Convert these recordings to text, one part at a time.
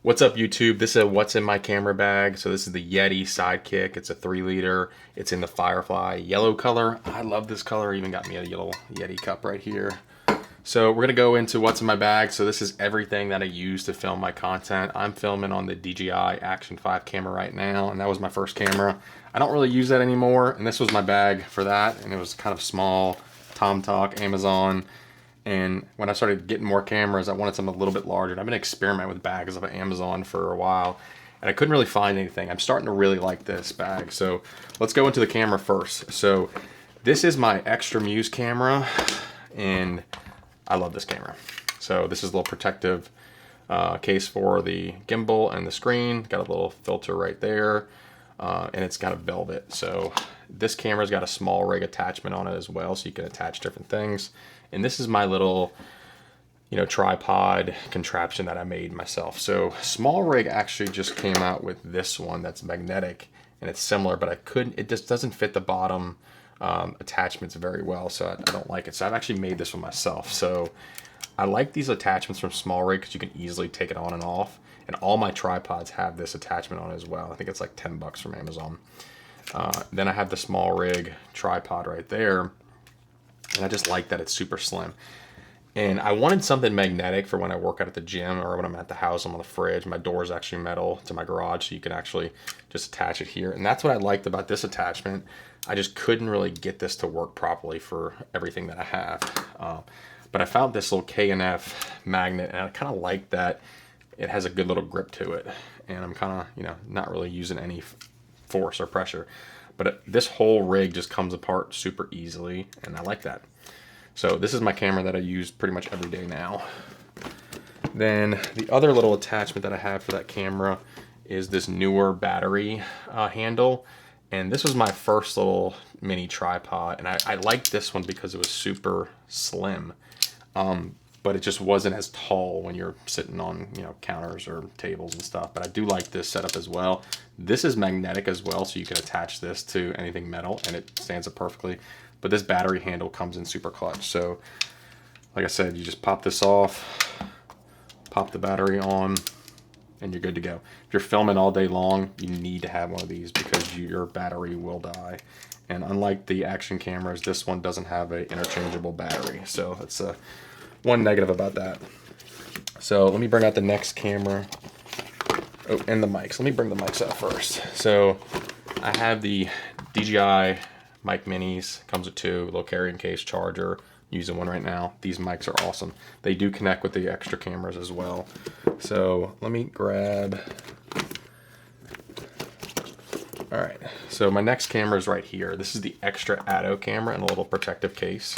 What's up, YouTube? This is what's in my camera bag. So this is the Yeti Sidekick. It's a 3 liter. It's in the Firefly yellow color. I love this color. Even got me a little Yeti cup right here. So we're gonna go into what's in my bag. So this is everything that I use to film my content. I'm filming on the DJI Action 5 camera right now, and that was my first camera. I don't really use that anymore, and this was my bag for that, and it was kind of small. Tom Talk, Amazon. And when I started getting more cameras, I wanted something a little bit larger. And I've been experimenting with bags of Amazon for a while, and I couldn't really find anything. I'm starting to really like this bag. So let's go into the camera first. So this is my Xtra Muse camera, and I love this camera. So this is a little protective case for the gimbal and the screen. Got a little filter right there, and it's got a velvet. So this camera's got a small rig attachment on it as well, so you can attach different things. And this is my little, tripod contraption that I made myself. So Small Rig actually just came out with this one that's magnetic, and it's similar, but it just doesn't fit the bottom attachments very well, so I don't like it. So I've actually made this one myself. So I like these attachments from Small Rig because you can easily take it on and off. And all my tripods have this attachment on as well. I think it's like 10 bucks from Amazon. Then I have the Small Rig tripod right there. And I just like that it's super slim. And I wanted something magnetic for when I work out at the gym or when I'm at the house. I'm on the fridge. My door is actually metal to my garage, so you can actually just attach it here. And that's what I liked about this attachment. I just couldn't really get this to work properly for everything that I have. But I found this little K&F magnet, and I kind of like that it has a good little grip to it. And I'm kind of, not really using any force or pressure. But this whole rig just comes apart super easily, and I like that. So this is my camera that I use pretty much every day now. Then the other little attachment that I have for that camera is this newer battery handle. And this was my first little mini tripod, and I liked this one because it was super slim. But it just wasn't as tall when you're sitting on, counters or tables and stuff. But I do like this setup as well. This is magnetic as well, so you can attach this to anything metal, and it stands up perfectly. But this battery handle comes in super clutch. So, like I said, you just pop this off, pop the battery on, and you're good to go. If you're filming all day long, you need to have one of these because your battery will die. And unlike the action cameras, this one doesn't have an interchangeable battery. So that's one negative about that. So let me bring out the next camera. Oh, and the mics. Let me bring the mics out first. So I have the DJI mic minis. Comes with 2, little carrying case, charger. Using one right now. These mics are awesome. They do connect with the extra cameras as well. So let me grab. All right. So my next camera is right here. This is the Xtra Atto camera in a little protective case.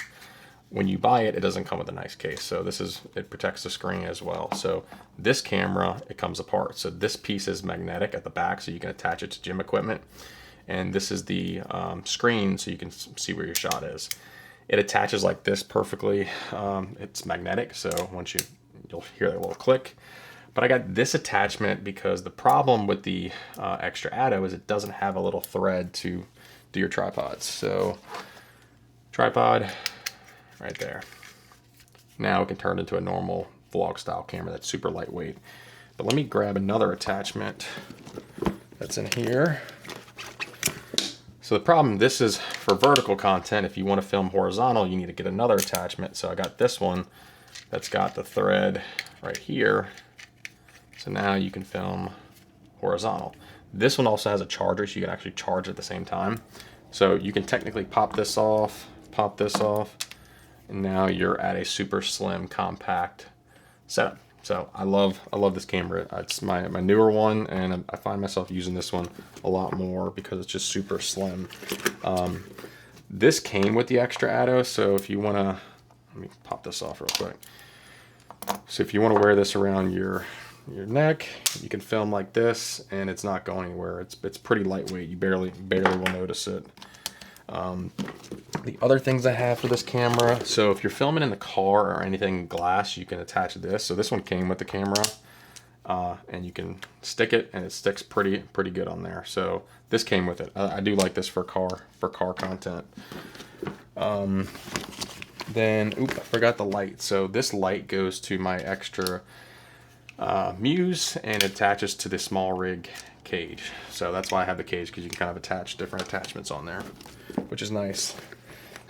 When you buy it, it doesn't come with a nice case. So it protects the screen as well. So this camera, it comes apart. So this piece is magnetic at the back, so you can attach it to gym equipment. And this is the screen, so you can see where your shot is. It attaches like this perfectly. It's magnetic, so you'll hear that little click. But I got this attachment because the problem with the Xtra Atto is it doesn't have a little thread to do your tripods. So tripod, right there. Now it can turn into a normal vlog style camera that's super lightweight. But let me grab another attachment that's in here. So the problem, this is for vertical content. If you want to film horizontal, you need to get another attachment. So I got this one that's got the thread right here. So now you can film horizontal. This one also has a charger, so you can actually charge at the same time. So you can technically pop this off, and now you're at a super slim, compact setup. So I love this camera. It's my newer one, and I find myself using this one a lot more because it's just super slim. This came with the Xtra Atto, so if you want to, let me pop this off real quick. So if you want to wear this around your neck, you can film like this, and it's not going anywhere. It's pretty lightweight. You barely will notice it. The other things I have for this camera, so if you're filming in the car or anything glass, you can attach this. So this one came with the camera, and you can stick it, and it sticks pretty good on there. So this came with it. I do like this for car content. Then, I forgot the light. So this light goes to my Xtra Muse, and it attaches to the small rig cage. So that's why I have the cage, because you can kind of attach different attachments on there, which is nice.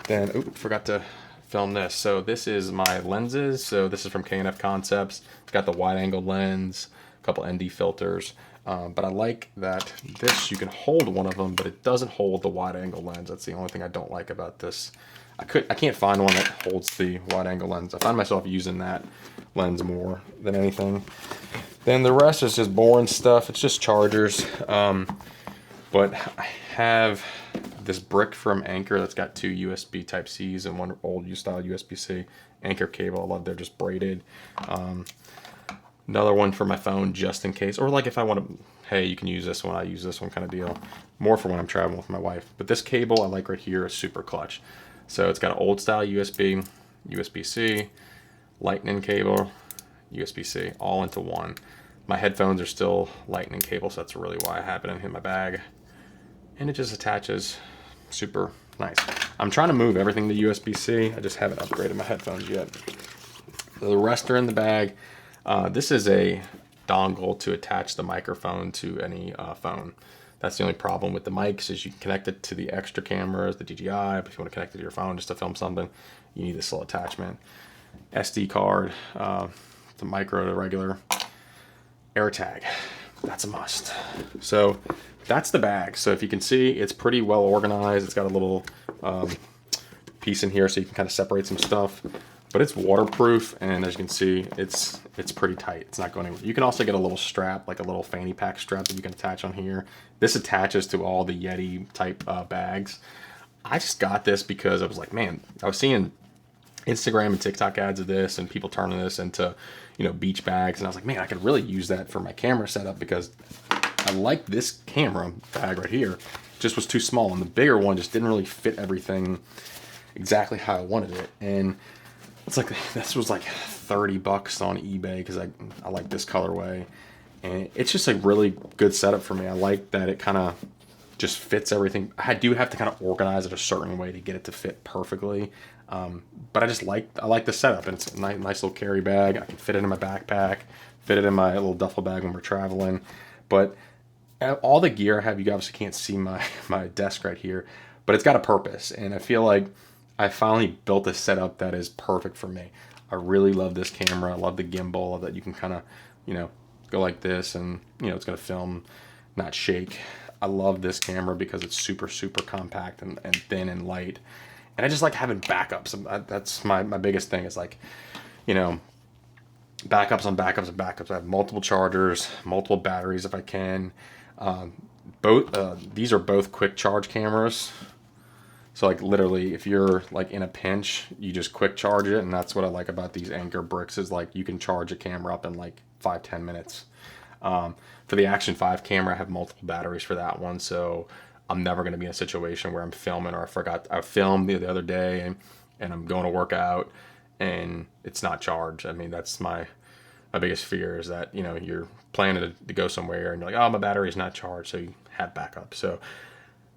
Then, oop, forgot to film this. So this is my lenses. So this is from K&F Concepts. It's got the wide angle lens, a couple ND filters. But I like that this, you can hold one of them, but it doesn't hold the wide angle lens. That's the only thing I don't like about this. I can't find one that holds the wide angle lens. I find myself using that lens more than anything. Then the rest is just boring stuff. It's just chargers. But I have this brick from Anker that's got 2 USB Type-Cs and one old style USB-C. Anker cable, I love, they're just braided. Another one for my phone just in case, or like if I want to, hey, you can use this one, I use this one kind of deal. More for when I'm traveling with my wife. But this cable I like right here is super clutch. So it's got an old style USB, USB-C, lightning cable, USB-C, all into one. My headphones are still lightning cable, so that's really why I have it in my bag. And it just attaches super nice. I'm trying to move everything to USB-C. I just haven't upgraded my headphones yet. The rest are in the bag. This is a dongle to attach the microphone to any phone. That's the only problem with the mics, is you can connect it to the extra cameras, the DJI, but if you want to connect it to your phone just to film something, you need this little attachment. SD card, the micro to regular. AirTag, that's a must. So that's the bag. So if you can see, it's pretty well organized. It's got a little piece in here so you can kind of separate some stuff. But it's waterproof, and as you can see, it's pretty tight. It's not going anywhere. You can also get a little strap, like a little fanny pack strap that you can attach on here. This attaches to all the Yeti type bags. I just got this because I was like, man, I was seeing Instagram and TikTok ads of this and people turning this into, you know, beach bags. And I was like, man, I could really use that for my camera setup, because I like this camera bag right here. It just was too small, and the bigger one just didn't really fit everything exactly how I wanted it. And it's like, this was like 30 bucks on eBay because I like this colorway, and it's just a really good setup for me. I like that it kind of just fits everything. I do have to kind of organize it a certain way to get it to fit perfectly, but I like the setup, and it's a nice little carry bag. I can fit it in my backpack, fit it in my little duffel bag when we're traveling. But all the gear I have, you obviously can't see my desk right here, but it's got a purpose, and I feel like I finally built a setup that is perfect for me. I really love this camera. I love the gimbal that you can kind of, you know, go like this, and, you know, it's going to film, not shake. I love this camera because it's super, super compact and thin and light. And I just like having backups. That's my biggest thing, is like, you know, backups on backups and backups. I have multiple chargers, multiple batteries if I can. These are both quick charge cameras. So like literally, if you're like in a pinch, you just quick charge it. And that's what I like about these Anker bricks, is like you can charge a camera up in like 5-10 minutes. For the Action 5 camera, I have multiple batteries for that one. So I'm never going to be in a situation where I'm filming, or I filmed the other day and I'm going to work out and it's not charged. I mean, that's my biggest fear, is that, you know, you're planning to go somewhere and you're like, oh, my battery's not charged. So you have backup. So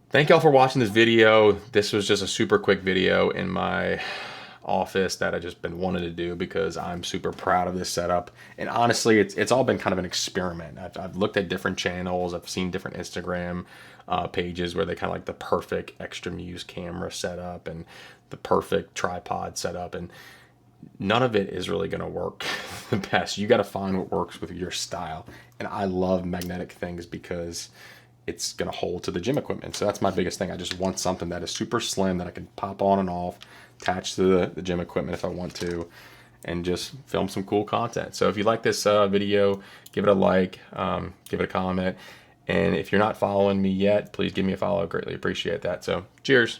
thank y'all for watching this video. This was just a super quick video in my office that I just been wanting to do because I'm super proud of this setup. And honestly, it's all been kind of an experiment. I've looked at different channels. I've seen different Instagram pages where they kind of like the perfect Xtra Muse camera setup and the perfect tripod setup, and none of it is really going to work the best. You got to find what works with your style. And I love magnetic things because it's going to hold to the gym equipment. So that's my biggest thing. I just want something that is super slim that I can pop on and off, attach to the gym equipment if I want to, and just film some cool content. So if you like this video, give it a like, give it a comment. And if you're not following me yet, please give me a follow. Greatly appreciate that. So cheers.